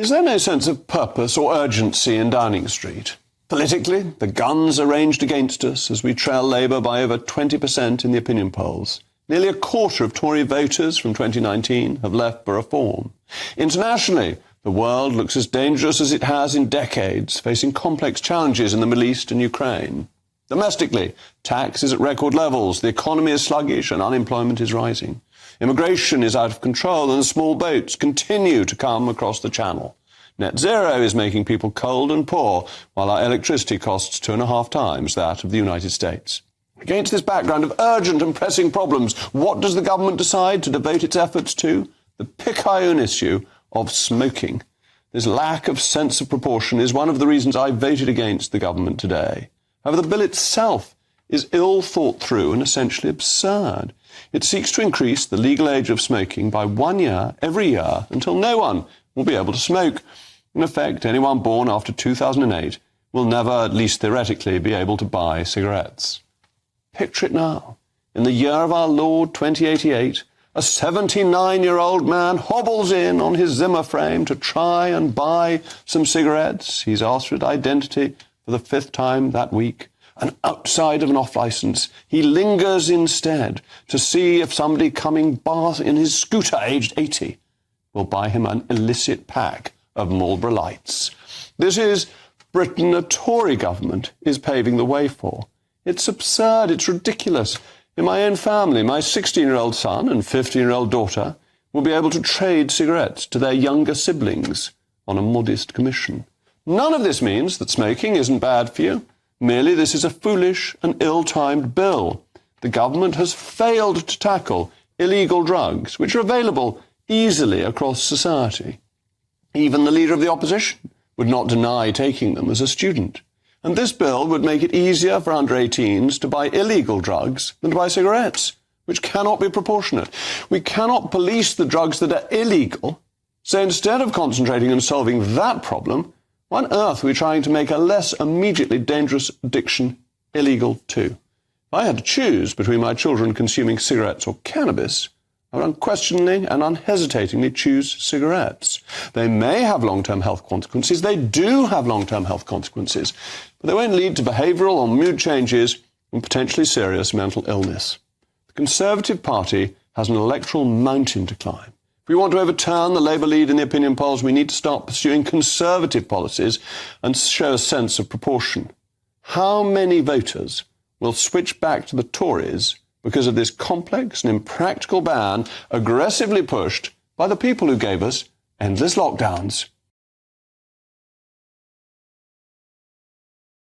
Is there no sense of purpose or urgency in Downing Street? Politically, the guns are ranged against us as we trail Labour by over 20% in the opinion polls. Nearly a quarter of Tory voters from 2019 have left for reform. Internationally, the world looks as dangerous as it has in decades, facing complex challenges in the Middle East and Ukraine. Domestically, tax is at record levels, the economy is sluggish and unemployment is rising. Immigration is out of control and small boats continue to come across the Channel. Net zero is making people cold and poor, while our electricity costs 2.5 times that of the United States. Against this background of urgent and pressing problems, what does the government decide to devote its efforts to? The picayune issue of smoking. This lack of sense of proportion is one of the reasons I voted against the government today. However, the bill itself is ill thought through and essentially absurd. It seeks to increase the legal age of smoking by 1 year every year until no one will be able to smoke. In effect, anyone born after 2008 will never, at least theoretically, be able to buy cigarettes. Picture it now. In the year of our Lord 2088, a 79-year-old man hobbles in on his Zimmer frame to try and buy some cigarettes. He's asked for identity for the 5th time that week. And outside of an off-licence, he lingers instead to see if somebody coming by in his scooter aged 80 will buy him an illicit pack of Marlboro Lights. This is Britain a Tory government is paving the way for. It's absurd, it's ridiculous. In my own family, my 16-year-old son and 15-year-old daughter will be able to trade cigarettes to their younger siblings on a modest commission. None of this means that smoking isn't bad for you. Merely this is a foolish and ill-timed bill. The government has failed to tackle illegal drugs, which are available easily across society. Even the leader of the opposition would not deny taking them as a student. And this bill would make it easier for under-18s to buy illegal drugs than to buy cigarettes, which cannot be proportionate. We cannot police the drugs that are illegal, so instead of concentrating on solving that problem, why on earth are we trying to make a less immediately dangerous addiction illegal too? If I had to choose between my children consuming cigarettes or cannabis, I would unquestioningly and unhesitatingly choose cigarettes. They may have long-term health consequences. They do have long-term health consequences, but they won't lead to behavioural or mood changes and potentially serious mental illness. The Conservative Party has an electoral mountain to climb. If we want to overturn the Labour lead in the opinion polls, we need to start pursuing conservative policies and show a sense of proportion. How many voters will switch back to the Tories because of this complex and impractical ban aggressively pushed by the people who gave us endless lockdowns